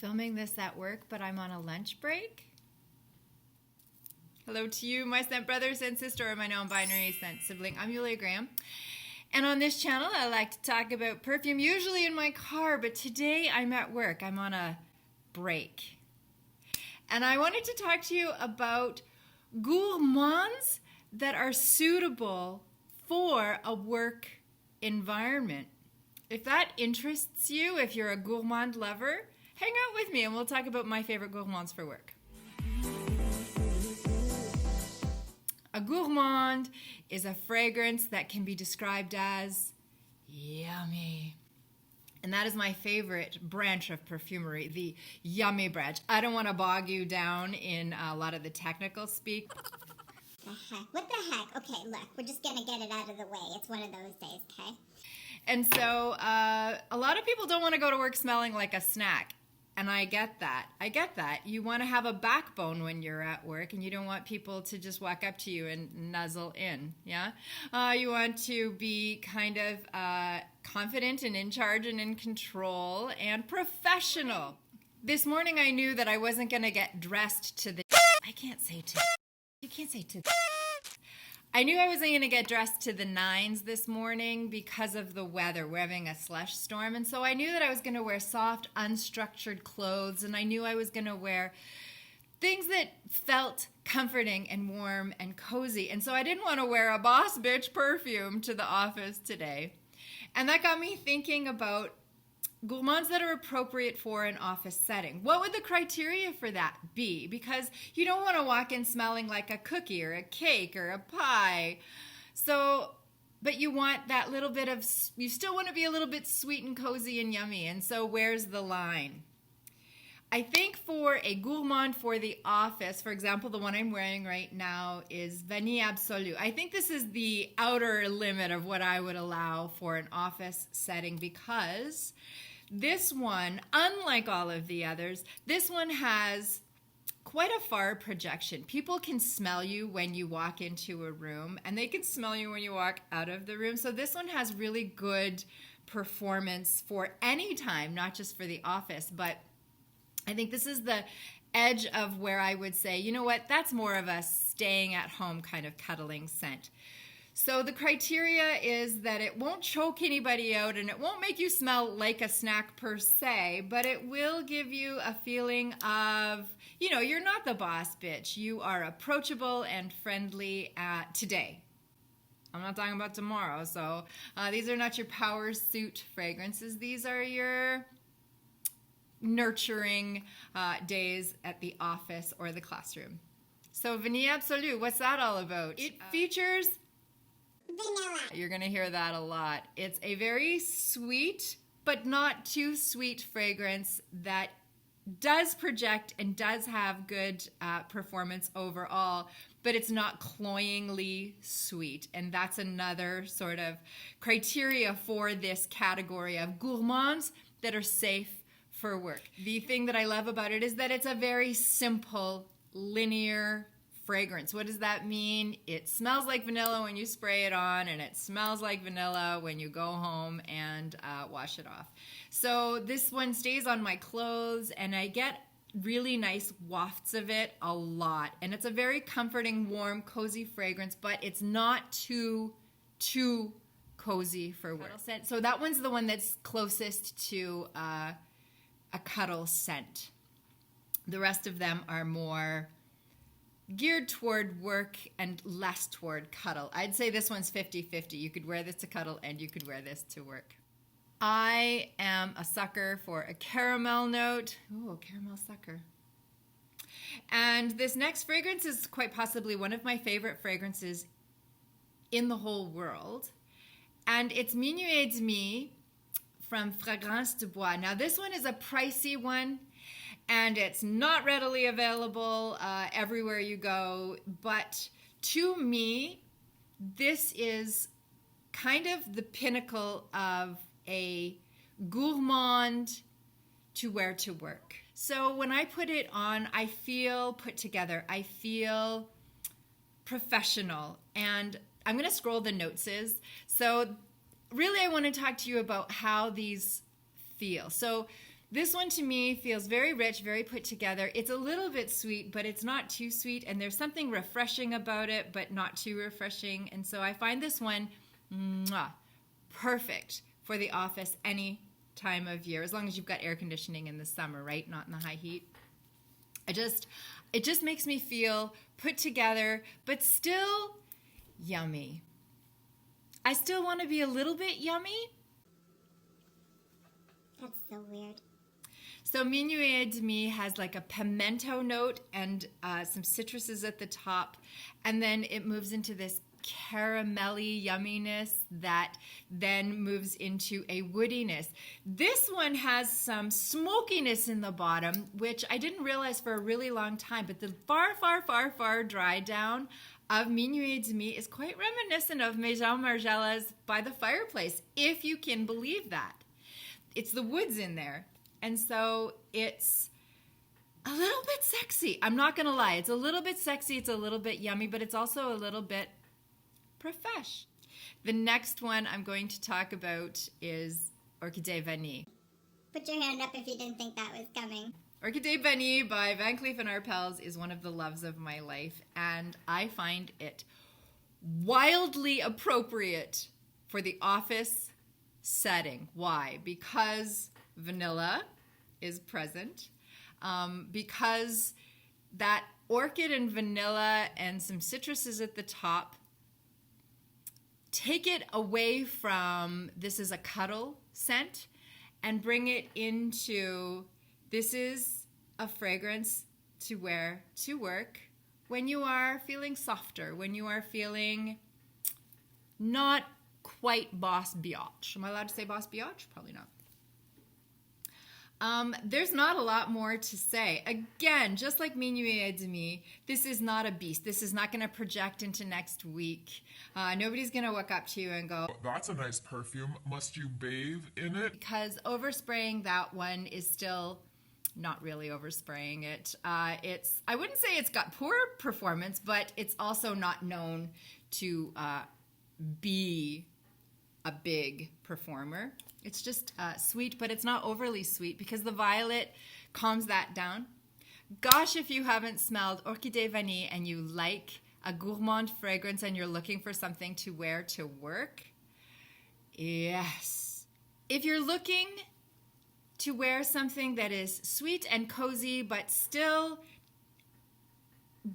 filming this at work, but I'm on a lunch break. Hello to you, my scent brother, scent sister, or my non-binary scent sibling. I'm Yulia Graham. And on this channel, I like to talk about perfume, usually in my car, but today I'm at work. I'm on a break. And I wanted to talk to you about gourmands that are suitable for a work environment. If that interests you, if you're a gourmand lover, hang out with me and we'll talk about my favorite gourmands for work. A gourmand is a fragrance that can be described as yummy. And that is my favorite branch of perfumery, the yummy branch. I don't want to bog you down in a lot of the technical speak. What the heck? Okay, look, we're just going to get it out of the way. It's one of those days, okay? And so a lot of people don't want to go to work smelling like a snack. And I get that. You want to have a backbone when you're at work, and you don't want people to just walk up to you and nuzzle in, yeah? You want to be kind of confident and in charge and in control and professional. This morning I knew that I wasn't going to get dressed to the... I can't say to... You can't say to... I knew I wasn't going to get dressed to the nines this morning because of the weather. We're having a slush storm, and so I knew that I was going to wear soft, unstructured clothes, and I knew I was going to wear things that felt comforting and warm and cozy, and so I didn't want to wear a boss bitch perfume to the office today. And that got me thinking about gourmands that are appropriate for an office setting. What would the criteria for that be? Because you don't want to walk in smelling like a cookie or a cake or a pie. But you want that little bit of, you still want to be a little bit sweet and cozy and yummy. And so where's the line? I think for a gourmand for the office, for example, the one I'm wearing right now is Vini Absolute. I think this is the outer limit of what I would allow for an office setting, because this one, unlike all of the others, this one has quite a far projection. People can smell you when you walk into a room, and they can smell you when you walk out of the room. So this one has really good performance for any time, not just for the office. But I think this is the edge of where I would say, you know what, that's more of a staying at home kind of cuddling scent. So the criteria is that it won't choke anybody out, and it won't make you smell like a snack per se, but it will give you a feeling of, you know, you're not the boss bitch. You are approachable and friendly today. I'm not talking about tomorrow. So these are not your power suit fragrances. These are your nurturing days at the office or the classroom. So Vini Absolute, what's that all about? It features vanilla. You're going to hear that a lot. It's a very sweet, but not too sweet fragrance that does project and does have good performance overall, but it's not cloyingly sweet. And that's another sort of criteria for this category of gourmands that are safe for work. The thing that I love about it is that it's a very simple, linear fragrance. What does that mean? It smells like vanilla when you spray it on, and it smells like vanilla when you go home and wash it off. So this one stays on my clothes, and I get really nice wafts of it a lot. And it's a very comforting, warm, cozy fragrance, but it's not too cozy for work. So that one's the one that's closest to a cuddle scent. The rest of them are more geared toward work and less toward cuddle. I'd say this one's 50-50. You could wear this to cuddle and you could wear this to work. I am a sucker for a caramel note. Ooh, caramel sucker. And this next fragrance is quite possibly one of my favorite fragrances in the whole world. And it's Minuit Demi from Fragrance de Bois. Now this one is a pricey one, and it's not readily available everywhere you go. But to me, this is kind of the pinnacle of a gourmand to wear to work. So when I put it on, I feel put together. I feel professional. And I'm going to scroll the notes. So really I want to talk to you about how these feel. So This one to me feels very rich, very put together. It's a little bit sweet, but it's not too sweet. And there's something refreshing about it, but not too refreshing. And so I find this one perfect for the office any time of year, as long as you've got air conditioning in the summer, right? Not in the high heat. It just makes me feel put together, but still yummy. I still want to be a little bit yummy. That's so weird. So Minuit Demi has like a pimento note and some citruses at the top, and then it moves into this caramelly yumminess that then moves into a woodiness. This one has some smokiness in the bottom, which I didn't realize for a really long time, but the far dry down of Minuit Demi is quite reminiscent of Maison Margiela's By the Fireplace, if you can believe that. It's the woods in there. And so it's a little bit sexy. I'm not going to lie. It's a little bit sexy. It's a little bit yummy, but it's also a little bit profesh. The next one I'm going to talk about is Orchidée Veni. Put your hand up if you didn't think that was coming. Orchidée Veni by Vancleef&Arpells is one of the loves of my life, and I find it wildly appropriate for the office setting. Why? Because vanilla is present, because that orchid and vanilla and some citruses at the top take it away from this is a cuddle scent and bring it into this is a fragrance to wear to work when you are feeling softer, when you are feeling not quite Boss Biatch. Am I allowed to say Boss Biatch? Probably not. There's not a lot more to say. Again, just like Minuit Demi, this is not a beast. This is not going to project into next week. Nobody's going to walk up to you and go, "That's a nice perfume. Must you bathe in it?" Because overspraying that one is still not really overspraying it. I wouldn't say it's got poor performance, but it's also not known to be a big performer. It's just sweet, but it's not overly sweet because the violet calms that down. Gosh, if you haven't smelled Orchidée Veni and you like a gourmand fragrance and you're looking for something to wear to work, yes. If you're looking to wear something that is sweet and cozy but still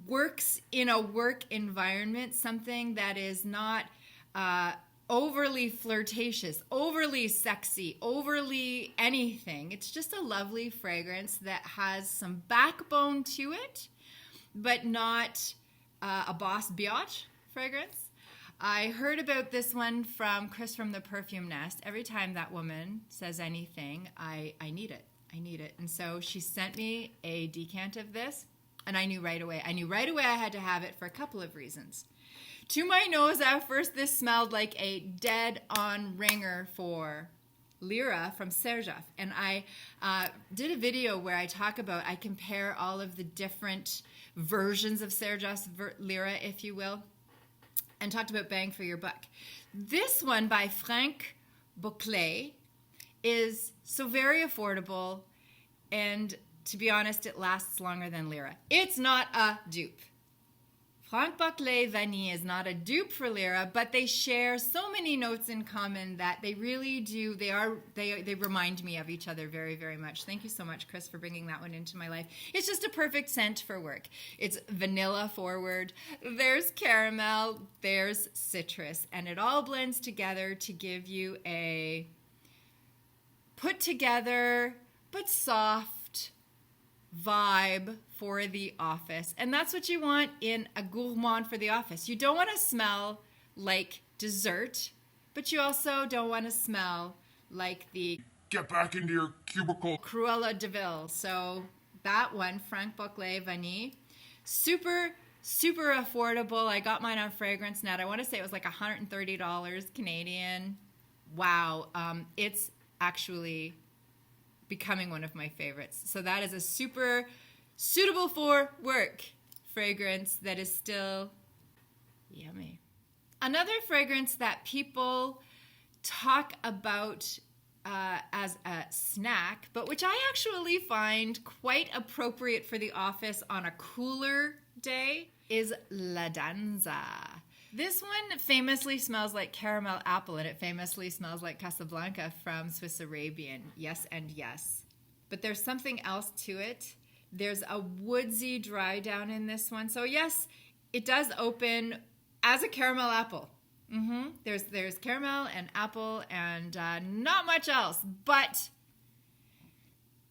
works in a work environment, something that is not overly flirtatious, overly sexy, overly anything. It's just a lovely fragrance that has some backbone to it, but not a Boss Biatch fragrance. I heard about this one from Chris from the Perfume Nest. Every time that woman says anything, I need it. I need it. And so she sent me a decant of this, and I knew right away. I had to have it for a couple of reasons. To my nose, at first, this smelled like a dead-on ringer for Lyra from Serjaf. And I did a video where I compare all of the different versions of Serjaf's Lyra, if you will, and talked about bang for your buck. This one by Franck Boclet is so very affordable, and to be honest, it lasts longer than Lyra. It's not a dupe. Franck Boclet Veni is not a dupe for Lyra, but they share so many notes in common that they really do. They remind me of each other very, very much. Thank you so much, Chris, for bringing that one into my life. It's just a perfect scent for work. It's vanilla forward. There's caramel. There's citrus, and it all blends together to give you a put together but soft vibe for the office. And that's what you want in a gourmand for the office. You don't want to smell like dessert, but you also don't want to smell like the "Get back into your cubicle." Cruella de Vil. So that one, Franck Boclet Veni, super affordable. I got mine on Fragrance Net. I want to say it was like $130 Canadian. Wow. It's actually becoming one of my favorites. So that is a super suitable for work fragrance that is still yummy. Another fragrance that people talk about as a snack, but which I actually find quite appropriate for the office on a cooler day, is La Danza. This one famously smells like caramel apple, and it famously smells like Casablanca from Swiss Arabian. Yes and yes. But there's something else to it. There's a woodsy dry down in this one. So yes, it does open as a caramel apple. There's caramel and apple and not much else. But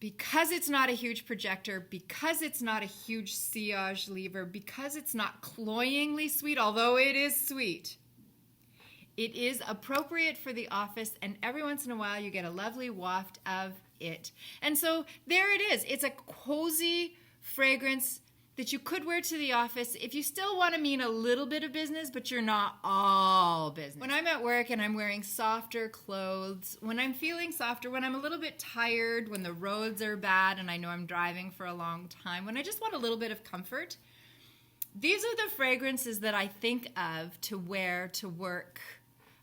because it's not a huge projector, because it's not a huge sillage lever, because it's not cloyingly sweet, although it is sweet, it is appropriate for the office, and every once in a while you get a lovely waft of it. And so there it is. It's a cozy fragrance that you could wear to the office if you still want to mean a little bit of business, but you're not all business. When I'm at work and I'm wearing softer clothes, when I'm feeling softer, when I'm a little bit tired, when the roads are bad and I know I'm driving for a long time, when I just want a little bit of comfort, these are the fragrances that I think of to wear to work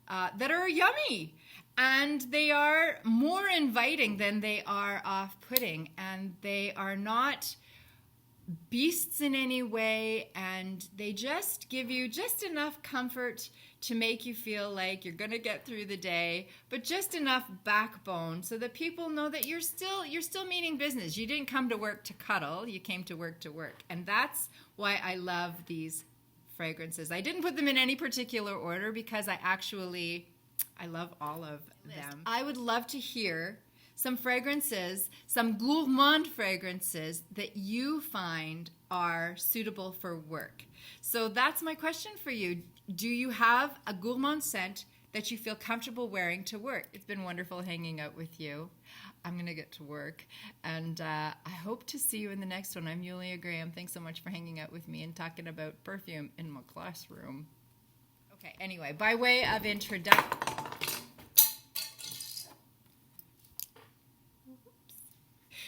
that are yummy. And they are more inviting than they are off-putting. And they are not beasts in any way, and they just give you just enough comfort to make you feel like you're going to get through the day, but just enough backbone so that people know that you're still meaning business. You didn't come to work to cuddle, you came to work. And that's why I love these fragrances. I didn't put them in any particular order because I love all of them. I would love to hear some fragrances, some gourmand fragrances that you find are suitable for work. So that's my question for you. Do you have a gourmand scent that you feel comfortable wearing to work? It's been wonderful hanging out with you. I'm going to get to work, and I hope to see you in the next one. I'm Yulia Graham. Thanks so much for hanging out with me and talking about perfume in my classroom. Okay, anyway, by way of introduction,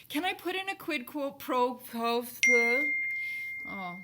can I put in a quid pro quo? Oh.